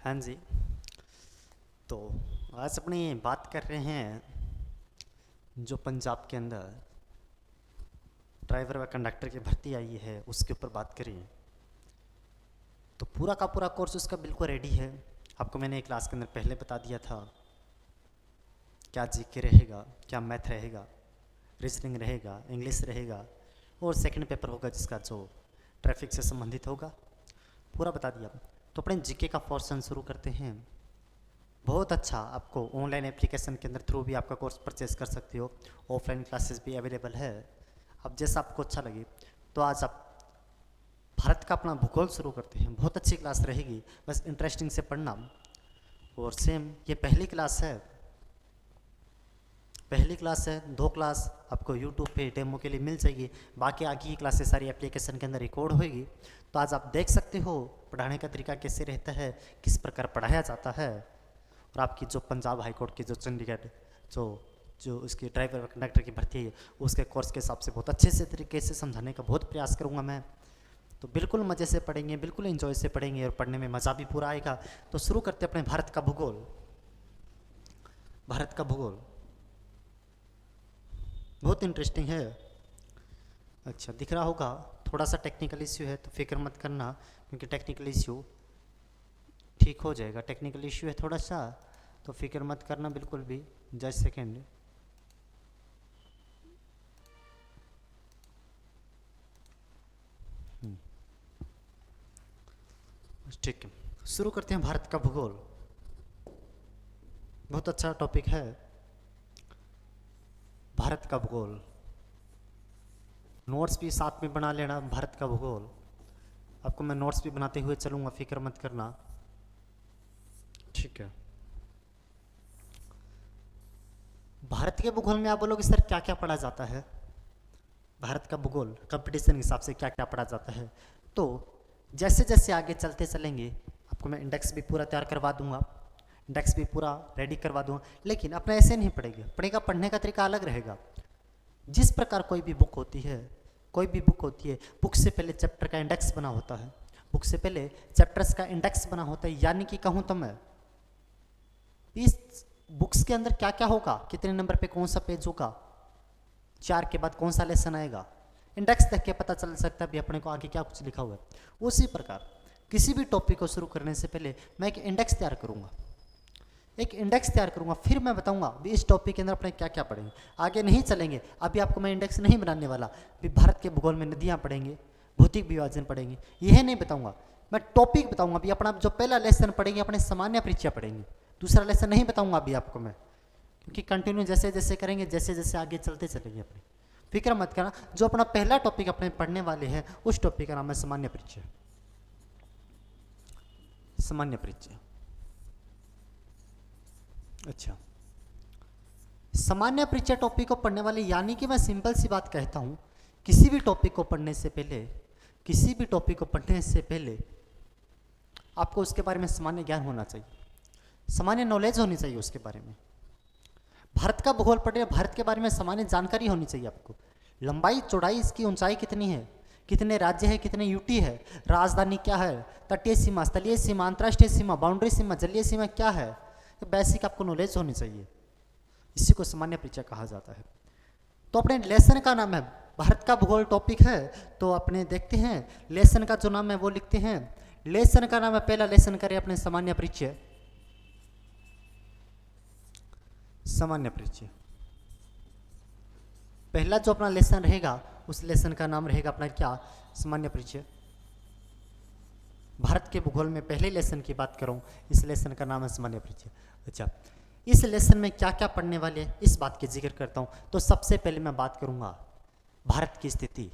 हाँ जी। तो आज अपनी बात कर रहे हैं जो पंजाब के अंदर ड्राइवर व कंडक्टर की भर्ती आई है उसके ऊपर बात करें। तो पूरा का पूरा कोर्स उसका बिल्कुल रेडी है। आपको मैंने एक क्लास के अंदर पहले बता दिया था क्या जीके रहेगा, क्या मैथ रहेगा, रीजनिंग रहेगा, इंग्लिश रहेगा और सेकंड पेपर होगा जिसका जो ट्रैफिक से संबंधित होगा। पूरा बता दिया। तो अपने जीके का पोर्शन शुरू करते हैं। बहुत अच्छा, आपको ऑनलाइन एप्लीकेशन के अंदर थ्रू भी आपका कोर्स परचेज कर सकते हो। ऑफलाइन क्लासेस भी अवेलेबल है। अब जैसा आपको अच्छा लगे। तो आज आप भारत का अपना भूगोल शुरू करते हैं। बहुत अच्छी क्लास रहेगी, बस इंटरेस्टिंग से पढ़ना। और सेम ये पहली क्लास है। पहली क्लास है, 2 क्लास आपको यूट्यूब पे डेमो के लिए मिल जाएगी। बाकी आगे की क्लासेस सारी एप्लीकेशन के अंदर रिकॉर्ड होगी। तो आज आप देख सकते हो पढ़ाने का तरीका कैसे रहता है, किस प्रकार पढ़ाया जाता है। और आपकी जो पंजाब हाई कोर्ट की जो चंडीगढ़ जो जो उसकी ड्राइवर कंडक्टर की भर्ती है उसके कोर्स के हिसाब से बहुत अच्छे से तरीके से समझाने का बहुत प्रयास करूँगा मैं। तो बिल्कुल मज़े से पढ़ेंगे, बिल्कुल एंजॉय से पढ़ेंगे और पढ़ने में मज़ा भी पूरा आएगा। तो शुरू करते हैं अपने भारत का भूगोल। भारत का भूगोल बहुत इंटरेस्टिंग है। अच्छा दिख रहा होगा, थोड़ा सा टेक्निकल इश्यू है तो फिक्र मत करना, क्योंकि टेक्निकल इश्यू ठीक हो जाएगा। टेक्निकल इश्यू है थोड़ा सा, तो फिक्र मत करना बिल्कुल भी। Just second. ठीक है, शुरू करते हैं भारत का भूगोल। बहुत अच्छा टॉपिक है भारत का भूगोल। नोट्स भी साथ में बना लेना। भारत का भूगोल आपको मैं नोट्स भी बनाते हुए चलूँगा, फिक्र मत करना। ठीक है। भारत के भूगोल में आप बोलोगे सर क्या क्या पढ़ा जाता है। भारत का भूगोल कंपटीशन के हिसाब से क्या क्या पढ़ा जाता है। तो जैसे जैसे आगे चलते चलेंगे आपको मैं इंडेक्स भी पूरा तैयार करवा दूंगा, इंडेक्स भी पूरा रेडी करवा दूंगा। लेकिन अपना ऐसे नहीं पढ़ेगा, पढ़ेगा पढ़ने का तरीका अलग रहेगा। जिस प्रकार कोई भी बुक होती है, कोई भी बुक होती है, बुक से पहले चैप्टर का इंडेक्स बना होता है। बुक से पहले चैप्टर्स का इंडेक्स बना होता है। यानी कि कहूँ तो मैं इस बुक्स के अंदर क्या क्या होगा, कितने नंबर पे कौन सा पेज होगा, 4 के बाद कौन सा लेसन आएगा, इंडेक्स देख के पता चल सकता है भी अपने को आगे क्या कुछ लिखा हुआ है। उसी प्रकार किसी भी टॉपिक को शुरू करने से पहले मैं एक इंडेक्स तैयार करूंगा। एक इंडेक्स तैयार करूंगा, फिर मैं बताऊंगा भी इस टॉपिक के अंदर अपने क्या क्या पढ़ेंगे। आगे नहीं चलेंगे, अभी आपको मैं इंडेक्स नहीं बनाने वाला। भी भारत के भूगोल में नदियां पढ़ेंगे, भौतिक विभाजन पढ़ेंगे, यह नहीं बताऊंगा। मैं टॉपिक बताऊंगा। अभी अपना जो पहला लेसन पढ़ेंगे अपने सामान्य परिचय पढ़ेंगे। दूसरा लेसन नहीं बताऊंगा अभी आपको मैं, क्योंकि कंटिन्यू जैसे जैसे करेंगे, जैसे जैसे आगे चलते चलेंगे अपने। फिक्र मत करना, जो अपना पहला टॉपिक अपने पढ़ने वाले हैं उस टॉपिक का नाम है सामान्य परिचय। सामान्य परिचय। अच्छा, सामान्य परिचय टॉपिक को पढ़ने वाले, यानी कि मैं सिंपल सी बात कहता हूं, किसी भी टॉपिक को पढ़ने से पहले, किसी भी टॉपिक को पढ़ने से पहले आपको उसके बारे में सामान्य ज्ञान होना चाहिए, सामान्य नॉलेज होनी चाहिए उसके बारे में। भारत का भूगोल पढ़ रहे, भारत के बारे में सामान्य जानकारी होनी चाहिए आपको। लंबाई चौड़ाई, इसकी ऊंचाई कितनी है, कितने राज्य है, कितने यूटी है, राजधानी क्या है, तटीय सीमा, स्थलीय सीमा, अंतर्राष्ट्रीय सीमा, बाउंड्री सीमा, जलीय सीमा क्या है, ये बेसिक आपको नॉलेज होनी चाहिए। इसी को सामान्य परिचय कहा जाता है। तो अपने लेसन का नाम है, भारत का भूगोल टॉपिक है, तो अपने देखते हैं लेसन का जो नाम है वो लिखते हैं। लेसन का नाम है, पहला लेसन करें अपने सामान्य परिचय। सामान्य परिचय पहला जो अपना लेसन रहेगा उस लेसन का नाम रहेगा अपना क्या, सामान्य परिचय। भारत के भूगोल में पहले लेसन की बात करूं, इस लेसन का नाम है सामान्य परिचय। अच्छा, इस लेसन में क्या क्या पढ़ने वाले हैं इस बात की जिक्र करता हूं। तो सबसे पहले मैं बात करूंगा भारत की स्थिति।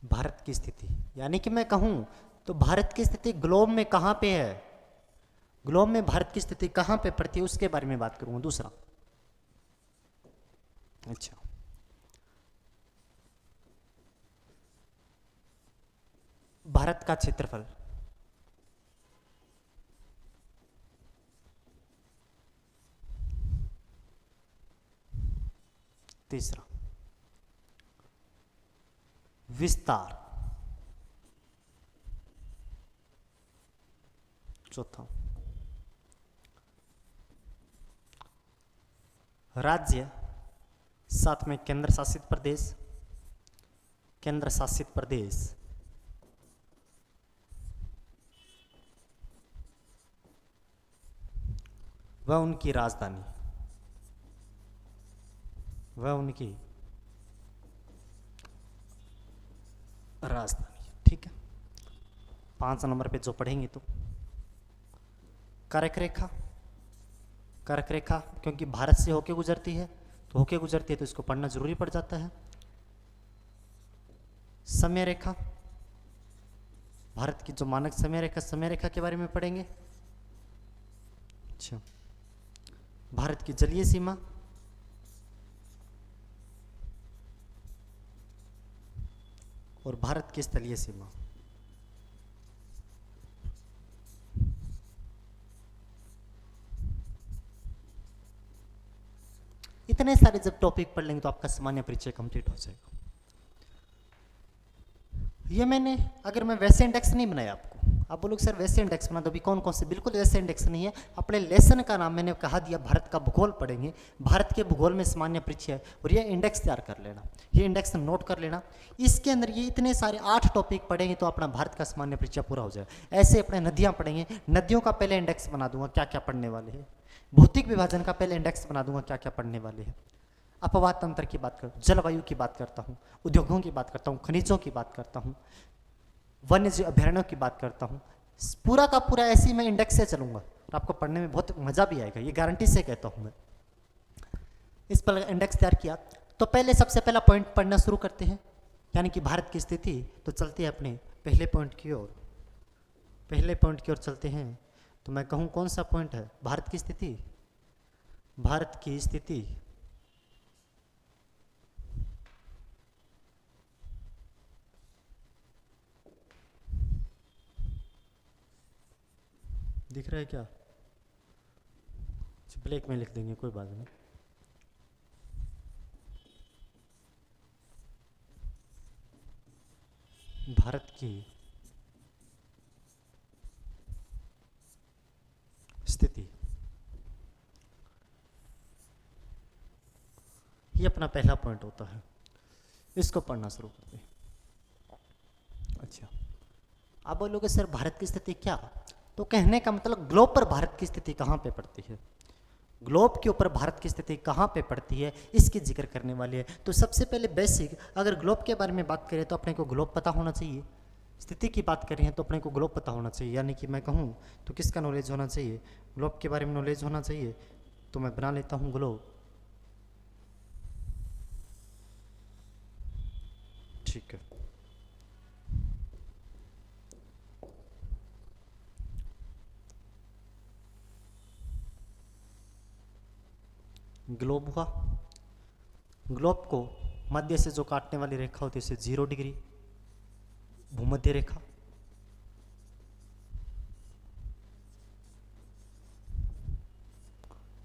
भारत की स्थिति यानी कि मैं कहूं तो भारत की स्थिति ग्लोब में कहां पे है, ग्लोब में भारत की स्थिति कहां पे पड़ती है उसके बारे में बात करूंगा। दूसरा, अच्छा, भारत का क्षेत्रफल, तीसरा विस्तार, चौथा राज्य, साथ में केंद्र शासित प्रदेश, केंद्र शासित प्रदेश, वह उनकी राजधानी, वह उनकी राजधानी। ठीक है, 5 नंबर पे जो पढ़ेंगे तो कर्क रेखा, कर्क रेखा क्योंकि भारत से होके गुजरती है, तो होके गुजरती है तो इसको पढ़ना जरूरी पड़ जाता है। समय रेखा, भारत की जो मानक समय रेखा, समय रेखा के बारे में पढ़ेंगे। अच्छा, भारत की जलीय सीमा, और भारत की स्थलीय सीमा। इतने सारे जब टॉपिक पढ़ लेंगे तो आपका सामान्य परिचय कंप्लीट हो जाएगा। ये मैंने, अगर मैं वैसे इंडेक्स नहीं बनाया आपको, आप बोलोगे सर वैसे इंडेक्स बना दो, अभी कौन कौन से, बिल्कुल वैसे इंडेक्स नहीं है। अपने लेसन का नाम मैंने कहा दिया, भारत का भूगोल पढ़ेंगे, भारत के भूगोल में सामान्य परिचय, और ये इंडेक्स तैयार कर लेना, ये इंडेक्स नोट कर लेना। इसके अंदर ये इतने सारे 8 टॉपिक पढ़ेंगे तो अपना भारत का सामान्य परिचय पूरा हो जाएगा। ऐसे अपने नदियाँ पढ़ेंगे, नदियों का पहले इंडेक्स बना दूंगा क्या क्या पढ़ने वाले हैं। भौतिक विभाजन का पहले इंडेक्स बना दूंगा क्या क्या पढ़ने वाले हैं। अपवाह तंत्र की बात कर, जलवायु की बात करता हूँ, उद्योगों की बात करता हूँ, खनिजों की बात करता हूँ, वन्य जीव अभ्यारण्यों की बात करता हूँ। पूरा का पूरा ऐसे ही मैं इंडेक्स से चलूंगा और आपको पढ़ने में बहुत मजा भी आएगा, ये गारंटी से कहता हूँ मैं। इस पर इंडेक्स तैयार किया तो पहले सबसे पहला पॉइंट पढ़ना शुरू करते हैं, यानी कि भारत की स्थिति। तो चलते हैं अपने पहले पॉइंट की ओर, पहले पॉइंट की ओर चलते हैं। तो मैं कहूँ कौन सा पॉइंट है, भारत की स्थिति। भारत की स्थिति दिख रहा है क्या? ब्लैक में लिख देंगे, कोई बात नहीं। भारत की स्थिति, ये अपना पहला पॉइंट होता है, इसको पढ़ना शुरू करते हैं। अच्छा, आप बोलोगे सर भारत की स्थिति क्या, तो कहने का मतलब ग्लोब पर भारत की स्थिति कहाँ पे पड़ती है, ग्लोब के ऊपर भारत की स्थिति कहाँ पे पड़ती है, इसकी जिक्र करने वाली है। तो सबसे पहले बेसिक, अगर ग्लोब के बारे में बात करें तो अपने को ग्लोब पता होना चाहिए। स्थिति की बात कर रहे हैं तो अपने को ग्लोब पता होना चाहिए, यानी कि मैं कहूँ तो किसका नॉलेज होना चाहिए, ग्लोब के बारे में नॉलेज होना चाहिए। तो मैं बना लेता हूँ ग्लोब। ठीक है, ग्लोब हुआ। ग्लोब को मध्य से जो काटने वाली रेखा होती है उसे 0 डिग्री भूमध्य रेखा,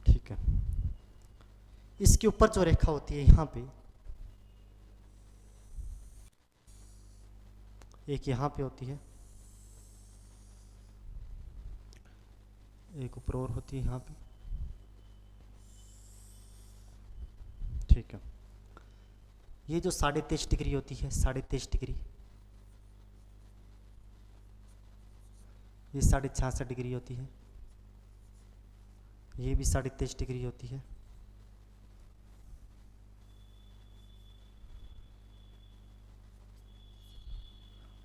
ठीक है। इसके ऊपर जो रेखा होती है यहाँ पे, एक यहाँ पे होती है, एक ऊपर और होती है यहाँ पे, ठीक है। ये जो 23.5 डिग्री होती है, 23.5 डिग्री, ये 66.5 डिग्री होती है, ये भी 23.5 डिग्री होती है,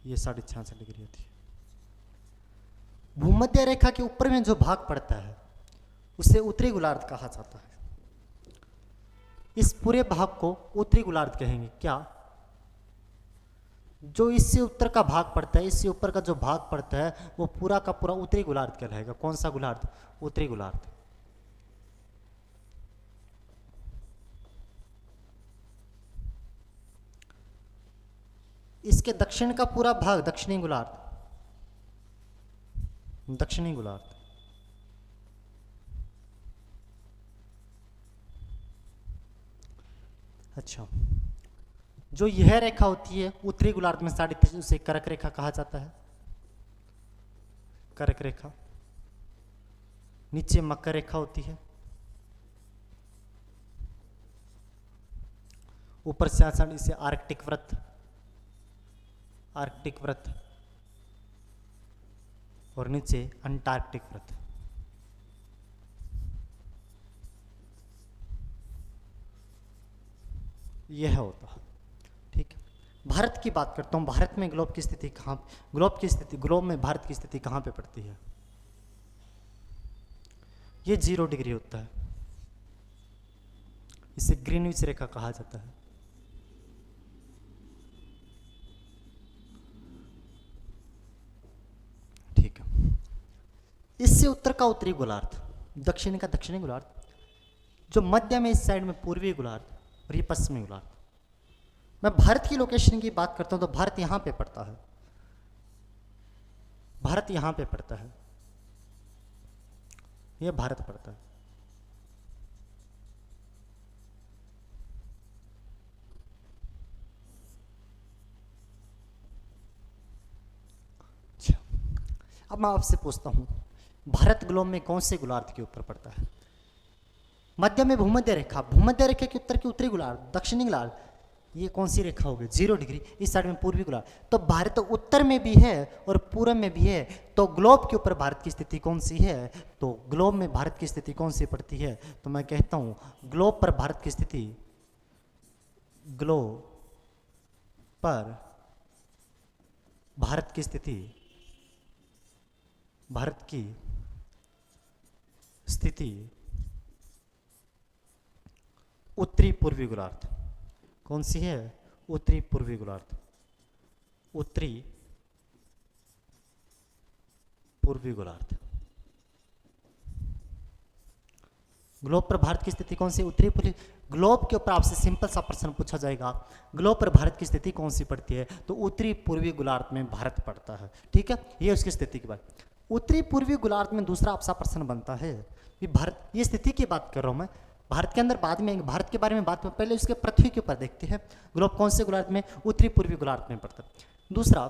ये 66.5 डिग्री होती है। भूमध्य रेखा के ऊपर में जो भाग पड़ता है उसे उत्तरी गोलार्ध कहा जाता है। इस पूरे भाग को उत्तरी गोलार्ध कहेंगे। क्या, जो इससे उत्तर का भाग पड़ता है, इससे ऊपर का जो भाग पड़ता है वो पूरा का पूरा उत्तरी गोलार्ध कहलाएगा। कौन सा गोलार्ध, उत्तरी गोलार्ध। इसके दक्षिण का पूरा भाग दक्षिणी गोलार्ध, दक्षिणी गोलार्ध। अच्छा, जो यह रेखा होती है उत्तरी गोलार्ध में 3.5, उसे कर्क रेखा कहा जाता है। कर्क रेखा। नीचे मकर रेखा होती है, ऊपर से आसान इसे आर्कटिक व्रत, आर्कटिक व्रत, और नीचे अंटार्कटिक व्रत। यह होता है। ठीक है, भारत की बात करता हूं। भारत में ग्लोब की स्थिति कहाँ, ग्लोब में भारत की स्थिति कहाँ पे पड़ती है? ये 0 डिग्री होता है, इसे ग्रीनविच रेखा कहा जाता है। ठीक है, इससे उत्तर का उत्तरी गोलार्ध, दक्षिण का दक्षिणी गोलार्ध, जो मध्य में इस साइड में पूर्वी गोलार्ध, और ये पश्चिमी गोलार्ध। मैं भारत की लोकेशन की बात करता हूं तो भारत यहां पे पड़ता है, भारत यहां पे पड़ता है, ये भारत पड़ता है। अच्छा, अब मैं आपसे पूछता हूं, भारत ग्लोब में कौन से गोलार्ध के ऊपर पड़ता है? मध्य में भूमध्य रेखा, भूमध्य रेखा के उत्तर की उत्तरी गोलार्ध, दक्षिणी गोलार्ध, ये कौन सी रेखा होगी? 0 डिग्री। इस साइड में पूर्वी गोलार्ध। तो भारत उत्तर में भी है और पूर्व में भी है, तो ग्लोब के ऊपर भारत की स्थिति कौन सी है? तो ग्लोब में भारत की स्थिति कौन सी पड़ती है? तो मैं कहता हूं ग्लोब पर भारत की स्थिति, ग्लोब पर भारत की स्थिति, भारत की स्थिति उत्तरी पूर्वी गोलार्ध। कौन सी है? उत्तरी पूर्वी गोलार्ध, उत्तरी पूर्वी गोलार्ध। ग्लोब पर भारत की स्थिति कौन सी? उत्तरी पूर्वी। ग्लोब के ऊपर आपसे सिंपल सा प्रश्न पूछा जाएगा, ग्लोब पर भारत की स्थिति कौन सी पड़ती है? तो उत्तरी पूर्वी गोलार्ध में भारत पड़ता है। ठीक है, ये उसकी स्थिति की बात। उत्तरी पूर्वी गोलार्ध में दूसरा आपसा प्रश्न बनता है कि भारत, ये स्थिति की बात कर रहा हूं मैं, भारत के अंदर बाद में, भारत के बारे में बात में, पहले उसके पृथ्वी के ऊपर देखते हैं। ग्लोब कौन से गोलार्ध में? उत्तरी पूर्वी गोलार्ध में पड़ता है। दूसरा,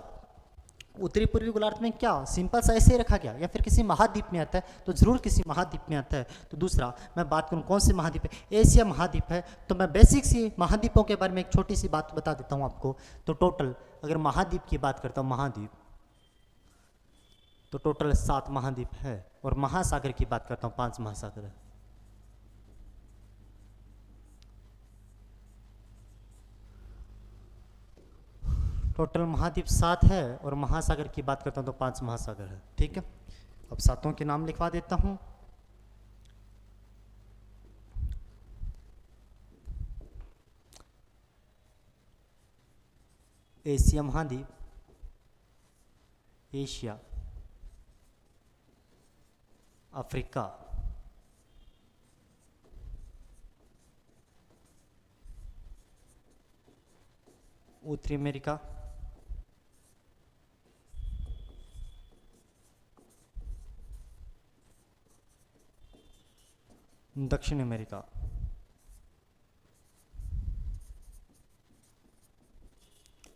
उत्तरी पूर्वी गोलार्ध में क्या सिंपल सा ऐसे ही रखा गया या फिर किसी महाद्वीप में आता है? तो जरूर किसी महाद्वीप में आता है। तो दूसरा मैं बात करूं कौन से महाद्वीप है? एशिया महाद्वीप है। तो मैं बेसिक सी महाद्वीपों के बारे में एक छोटी सी बात बता देता हूं आपको। तो टोटल अगर महाद्वीप की बात करता हूं, महाद्वीप, तो टोटल 7 महाद्वीप है, और महासागर की बात करता हूं 5 महासागर है। टोटल महाद्वीप 7 है, और महासागर की बात करता हूं तो 5 महासागर है। ठीक है, अब सातों के नाम लिखवा देता हूं। एशिया महाद्वीप, एशिया, अफ्रीका, उत्तरी अमेरिका, दक्षिण अमेरिका,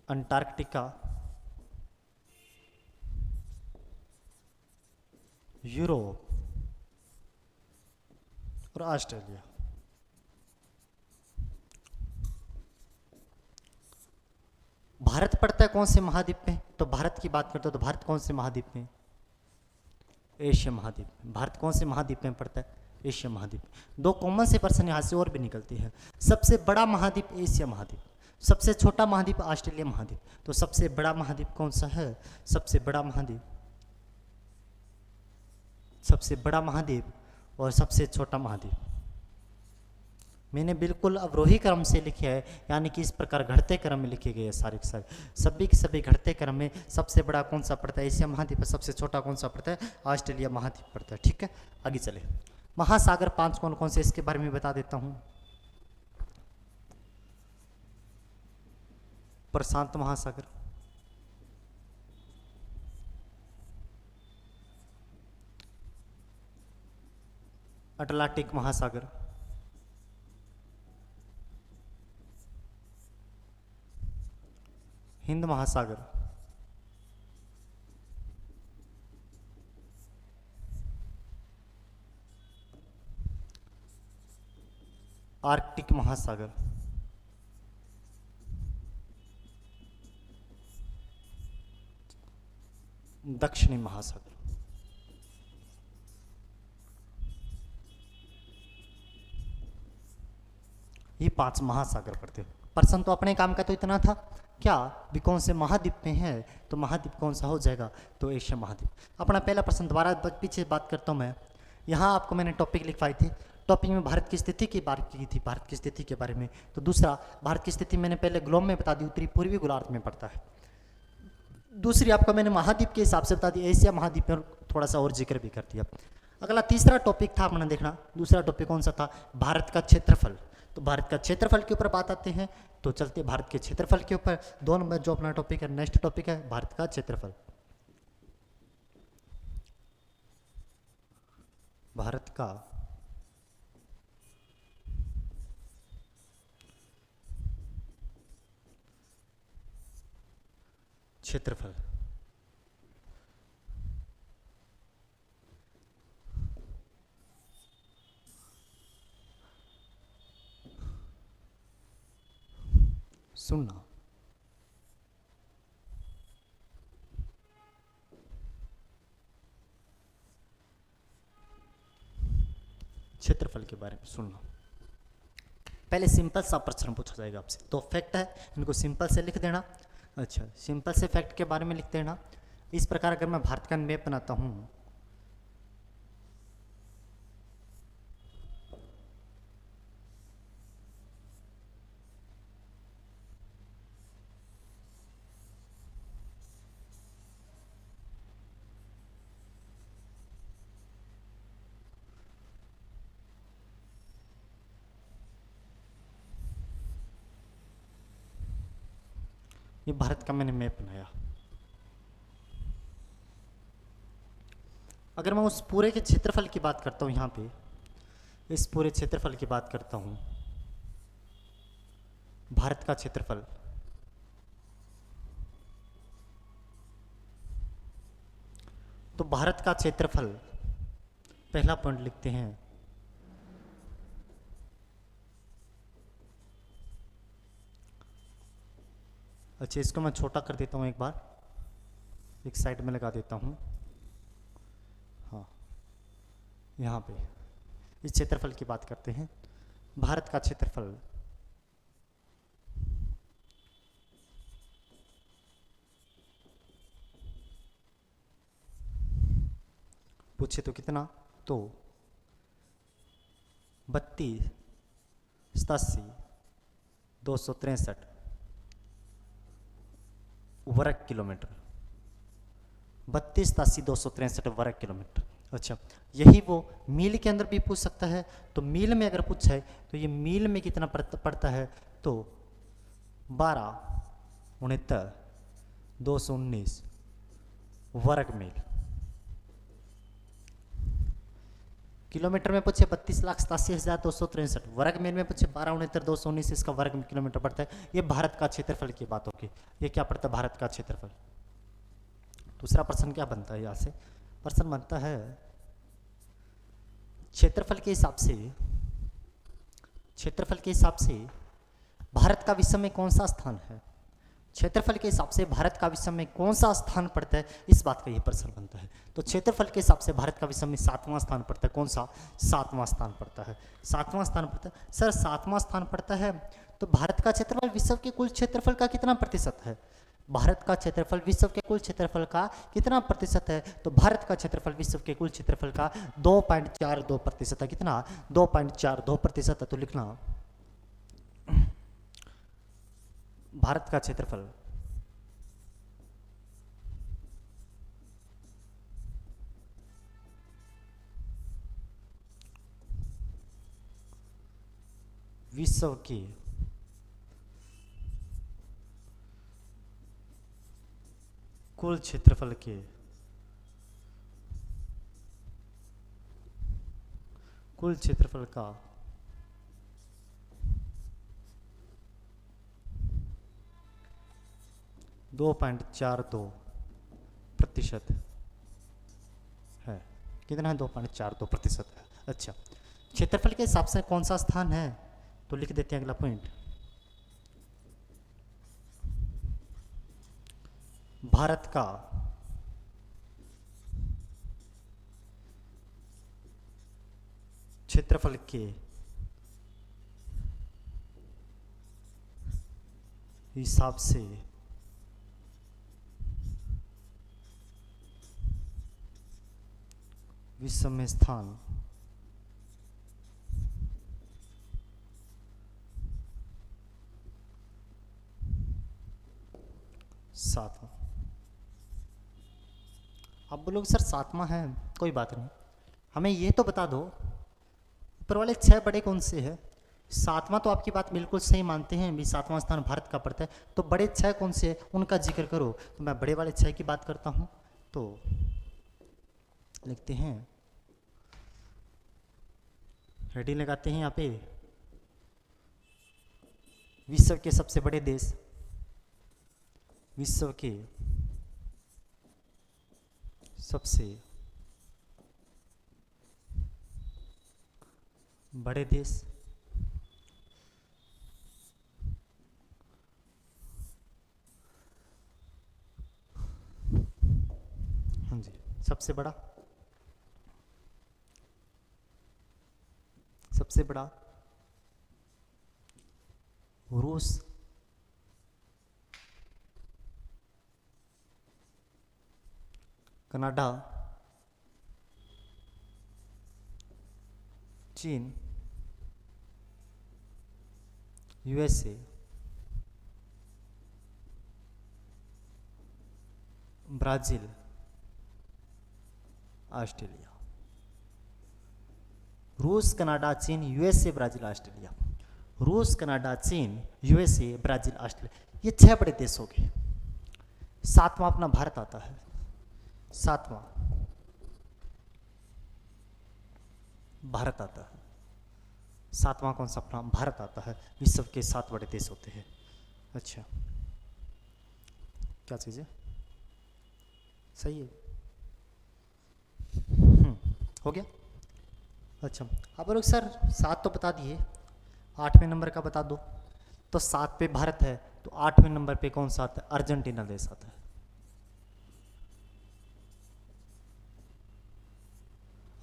अंटार्कटिका, यूरोप और ऑस्ट्रेलिया। भारत पड़ता है कौन से महाद्वीप में? तो भारत की बात करते हो तो भारत कौन से महाद्वीप में? एशिया महाद्वीप। भारत कौन से महाद्वीप में पड़ता है? एशिया महाद्वीप। दो कॉमन से पर्सन यहाँ से और भी निकलती है। सबसे बड़ा महाद्वीप एशिया महाद्वीप, सबसे छोटा महाद्वीप ऑस्ट्रेलिया महाद्वीप। तो सबसे बड़ा महाद्वीप कौन सा है? सबसे बड़ा महाद्वीप, सबसे बड़ा महाद्वीप और सबसे छोटा महाद्वीप मैंने बिल्कुल अवरोही क्रम से लिखे है, यानी कि इस प्रकार घटते क्रम में लिखे गए हैं सारे के सारे, सभी के सभी घटते क्रम में। सबसे बड़ा कौन सा पड़ता है? एशिया महाद्वीप। सबसे छोटा कौन सा पड़ता है? ऑस्ट्रेलिया महाद्वीप पड़ता है। ठीक है, आगे चले। महासागर 5 कौन कौन से, इसके बारे में बता देता हूं। प्रशांत महासागर, अटलांटिक महासागर, हिंद महासागर, आर्कटिक महासागर, दक्षिणी महासागर। ये 5 महासागर पड़ते हैं। प्रश्न तो अपने काम का तो इतना था, क्या भी कौन से महाद्वीप में है, तो महाद्वीप कौन सा हो जाएगा, तो एशिया महाद्वीप। अपना पहला प्रश्न दोबारा पीछे बात करता हूँ मैं। यहाँ आपको मैंने टॉपिक लिखवाई थी, टॉपिक में भारत की स्थिति की बात की थी, भारत की स्थिति के बारे में। तो दूसरा, भारत की स्थिति मैंने पहले ग्लोब में बता दी, उत्तरी पूर्वी गोलार्ध में पड़ता है। दूसरी आपको मैंने महाद्वीप के हिसाब से बता दी, एशिया महाद्वीप में थोड़ा सा और जिक्र भी कर दिया। अगला तीसरा टॉपिक था अपना देखना, दूसरा टॉपिक कौन सा था, भारत का क्षेत्रफल। तो भारत का क्षेत्रफल के ऊपर बात आते हैं, तो चलते भारत के क्षेत्रफल के ऊपर। 2 नंबर जो अपना टॉपिक है, नेक्स्ट टॉपिक है भारत का क्षेत्रफल। भारत का क्षेत्रफल। सुनना, क्षेत्रफल के बारे में सुनना। पहले सिंपल सा प्रश्न पूछा जाएगा आपसे, तो फैक्ट है, इनको सिंपल से लिख देना। अच्छा, सिंपल से फैक्ट के बारे में लिख देना। इस प्रकार अगर मैं भारत का मैप बनाता हूँ, ये भारत का मैंने मैप बनाया। अगर मैं उस पूरे के क्षेत्रफल की बात करता हूँ, यहाँ पे इस पूरे क्षेत्रफल की बात करता हूँ, भारत का क्षेत्रफल, तो भारत का क्षेत्रफल पहला पॉइंट लिखते हैं, अच्छा इसको मैं छोटा कर देता हूँ, एक बार एक साइड में लगा देता हूँ। हाँ, यहाँ पे इस क्षेत्रफल की बात करते हैं, भारत का क्षेत्रफल पूछे तो कितना, तो 32,87,263 वर्ग किलोमीटर, 32,87,263 वर्ग किलोमीटर। अच्छा, यही वो मील के अंदर भी पूछ सकता है, तो मील में अगर पूछा है तो ये मील में कितना पड़ता है, तो 12,69,219 वर्ग मील। किलोमीटर में पूछे 32,87,263, वर्ग मील में पूछे 12,69,219, इसका वर्ग किलोमीटर पड़ता है। ये भारत का क्षेत्रफल की बात होगी, ये क्या पड़ता है, भारत का क्षेत्रफल। दूसरा प्रश्न क्या बनता है, यहाँ से प्रश्न बनता है क्षेत्रफल के हिसाब से, क्षेत्रफल के हिसाब से भारत का विश्व में कौन सा स्थान है, क्षेत्रफल के हिसाब से भारत का विश्व में कौन सा स्थान पड़ता है, इस बात का ये प्रश्न बनता है। तो क्षेत्रफल के हिसाब से भारत का विश्व में 7वां स्थान पड़ता है, कौन सा, 7वां स्थान पड़ता है, 7वां स्थान पड़ता है। सर 7वां स्थान पड़ता है, तो भारत का क्षेत्रफल विश्व के कुल क्षेत्रफल का कितना प्रतिशत है, भारत का क्षेत्रफल विश्व के कुल क्षेत्रफल का कितना प्रतिशत है, तो भारत का क्षेत्रफल विश्व के कुल क्षेत्रफल का 2.42% है। कितना, 2.42% है। तो लिखना भारत का क्षेत्रफल विश्व के कुल क्षेत्रफल के कुल क्षेत्रफल का 2.42% 2.42% है। कितना है? 2.42% है। अच्छा, क्षेत्रफल के हिसाब से कौन सा स्थान है? तो लिख देते हैं अगला पॉइंट, भारत का क्षेत्रफल के हिसाब से विश्व में स्थान सातवां। आप बोलोगे सर सातवां है, कोई बात नहीं, हमें ये तो बता दो ऊपर वाले 6 बड़े कौन से हैं? सातवां तो आपकी बात बिल्कुल सही मानते हैं भी, सातवां स्थान भारत का पड़ता है, तो बड़े 6 कौन से हैं उनका जिक्र करो। तो मैं बड़े वाले 6 की बात करता हूँ, तो लिखते हैं, हेडिंग लगाते हैं यहाँ पे, विश्व के सबसे बड़े देश, विश्व के सबसे बड़े देश, हाँ जी, सबसे बड़ा रूस, कनाडा, चीन, यूएसए, ब्राजील, ऑस्ट्रेलिया। रूस, कनाडा, चीन, यूएसए, ब्राजील, ऑस्ट्रेलिया। रूस, कनाडा, चीन, यूएसए, ब्राजील, ऑस्ट्रेलिया, ये 6 बड़े देश हो गए। सातवां अपना भारत आता है, सातवां भारत आता है। सातवां कौन सा? अपना भारत आता है। विश्व के 7 बड़े देश होते हैं। अच्छा, क्या चीज़ है? सही है, हो गया। अच्छा, आप लोग सर 7 तो बता दिए, 8वें नंबर का बता दो। तो 7 पे भारत है, तो 8वें नंबर पे कौन सा आता है? अर्जेंटीना देश आता है।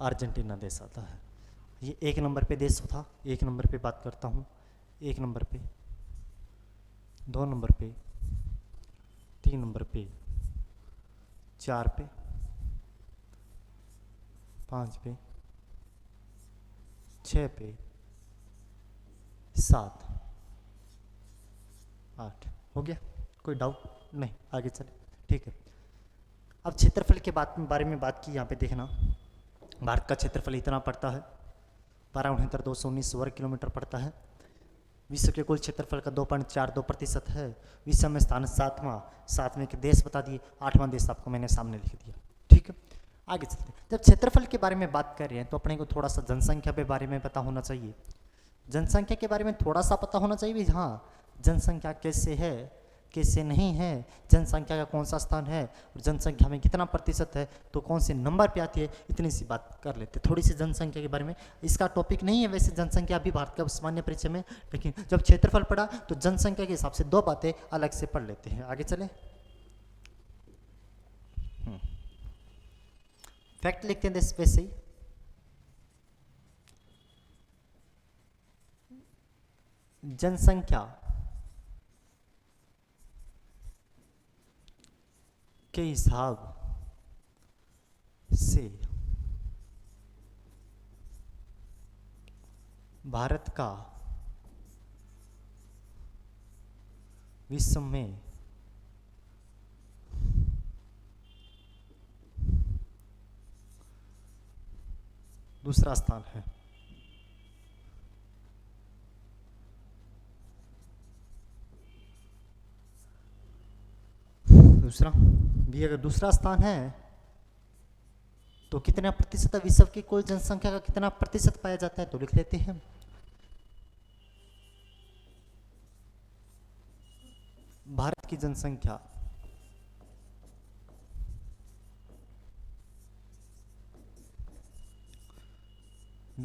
अर्जेंटीना देश आता है। ये 1 नंबर पे देश था। 1 नंबर पे बात करता हूँ, 1 नंबर पे, 2 नंबर पे, 3 नंबर पे, 4 पे, 5 पे, 6 पे, 7, 8। हो गया, कोई डाउट नहीं? आगे चले, ठीक है। अब क्षेत्रफल के बारे में बात की, यहाँ पे देखना, भारत का क्षेत्रफल इतना पड़ता है, 12,219 वर्ग किलोमीटर पड़ता है। विश्व के कुल क्षेत्रफल का 2.42% है। विश्व में स्थान 7वें के देश बता दिए, 8वां देश आपको मैंने सामने लिख दिया, ठीक है। आगे चलते हैं। जब क्षेत्रफल के बारे में बात कर रहे हैं तो अपने को थोड़ा सा जनसंख्या के बारे में पता होना चाहिए। जनसंख्या के बारे में थोड़ा सा पता होना चाहिए भी, हाँ जनसंख्या कैसे है, कैसे नहीं है, जनसंख्या का कौन सा स्थान है, और जनसंख्या में कितना प्रतिशत है, तो कौन से नंबर पे आती है, इतनी सी बात कर लेते थोड़ी सी जनसंख्या के बारे में। इसका टॉपिक नहीं है वैसे जनसंख्या अभी भारत का सामान्य परिचय में, लेकिन जब क्षेत्रफल पढ़ा तो जनसंख्या के हिसाब से 2 बातें अलग से पढ़ लेते हैं। आगे चले, फैक्ट लिखते हैं वैसे ही। जनसंख्या के हिसाब से भारत का विश्व में दूसरा स्थान है। दूसरा भी अगर दूसरा स्थान है तो कितना प्रतिशत है? विश्व की कुल जनसंख्या का कितना प्रतिशत पाया जाता है? तो लिख लेते हैं, भारत की जनसंख्या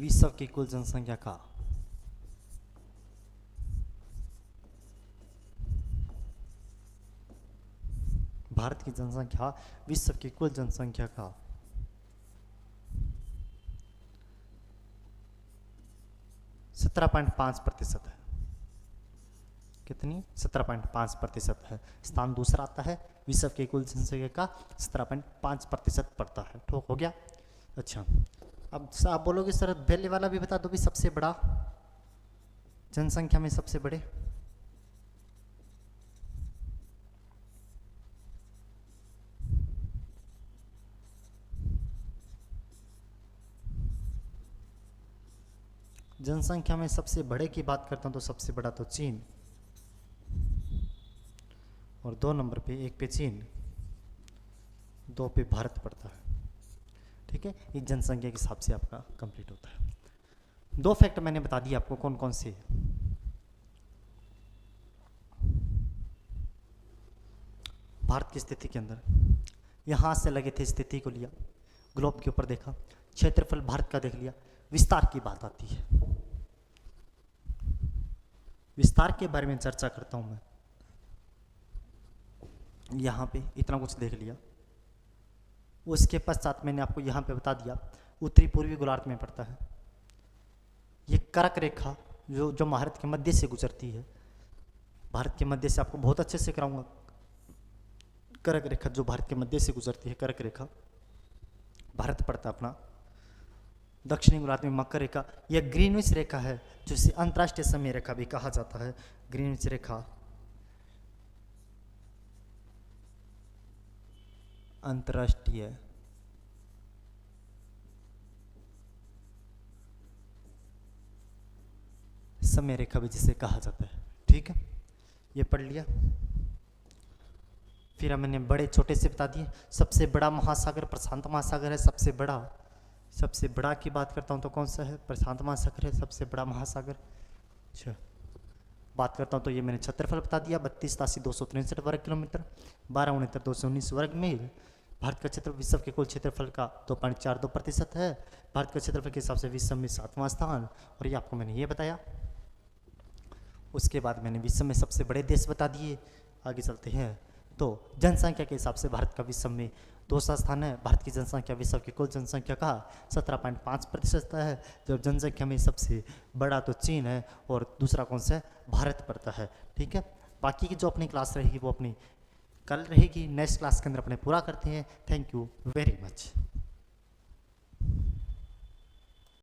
विश्व की कुल जनसंख्या का भारत की जनसंख्या विश्व की कुल जनसंख्या का 17.5% है। कितनी? 17.5% है। स्थान दूसरा आता है, विश्व की कुल जनसंख्या का 17.5% पड़ता है। ठीक हो गया। अच्छा, अब आप बोलोगे सर पहले वाला भी बता दो भी, सबसे बड़ा जनसंख्या में सबसे बड़े। जनसंख्या में सबसे बड़े की बात करता हूं तो सबसे बड़ा तो चीन, और 2 नंबर पे, एक पे चीन, 2 पे भारत पड़ता है। ठीक है, ये जनसंख्या के हिसाब से आपका कंप्लीट होता है। 2 फैक्ट मैंने बता दिए आपको कौन कौन से। भारत की स्थिति के अंदर यहाँ से लगे थे, स्थिति को लिया, ग्लोब के ऊपर देखा, क्षेत्रफल भारत का देख लिया, विस्तार की बात आती है। विस्तार के बारे में चर्चा करता हूं मैं। यहाँ पे इतना कुछ देख लिया, उसके पश्चात मैंने आपको यहाँ पे बता दिया उत्तरी पूर्वी गोलार्ध में पड़ता है। ये कर्क रेखा जो भारत के मध्य से गुजरती है, भारत के मध्य से आपको बहुत अच्छे से कराऊंगा। कर्क रेखा जो भारत के मध्य से गुजरती है, कर्क रेखा, भारत पड़ता है अपना। दक्षिणी गोलार्ध में मकर रेखा, यह ग्रीनविच रेखा है, जिसे अंतर्राष्ट्रीय समय रेखा भी कहा जाता है। ग्रीनविच रेखा अंतर्राष्ट्रीय समय रेखा भी जिसे कहा जाता है। ठीक है, ये पढ़ लिया। फिर मैंने बड़े छोटे से बता दिए। सबसे बड़ा महासागर प्रशांत महासागर है, सबसे बड़ा की बात करता हूँ तो कौन सा है? प्रशांत महासागर है सबसे बड़ा महासागर। अच्छा, बात करता हूँ तो ये मैंने क्षेत्रफल बता दिया, 32,263 वर्ग किलोमीटर, 12,69,219 वर्ग मील। भारत का क्षेत्र विश्व के कुल क्षेत्रफल का 2.42% है। भारत के क्षेत्रफल के हिसाब से विश्व में 7वां स्थान, और ये आपको मैंने ये बताया। उसके बाद मैंने विश्व में सबसे बड़े देश बता दिए। आगे चलते हैं तो जनसंख्या के हिसाब से भारत का विश्व में दूसरा स्थान है। भारत की जनसंख्या विश्व की कुल जनसंख्या का 17.5% है। जब जनसंख्या में सबसे बड़ा तो चीन है, और दूसरा कौन सा है? भारत पड़ता है। ठीक है, बाकी की जो अपनी क्लास रहेगी वो अपनी कल रहेगी। नेक्स्ट क्लास के अंदर अपने पूरा करते हैं। Thank you very much.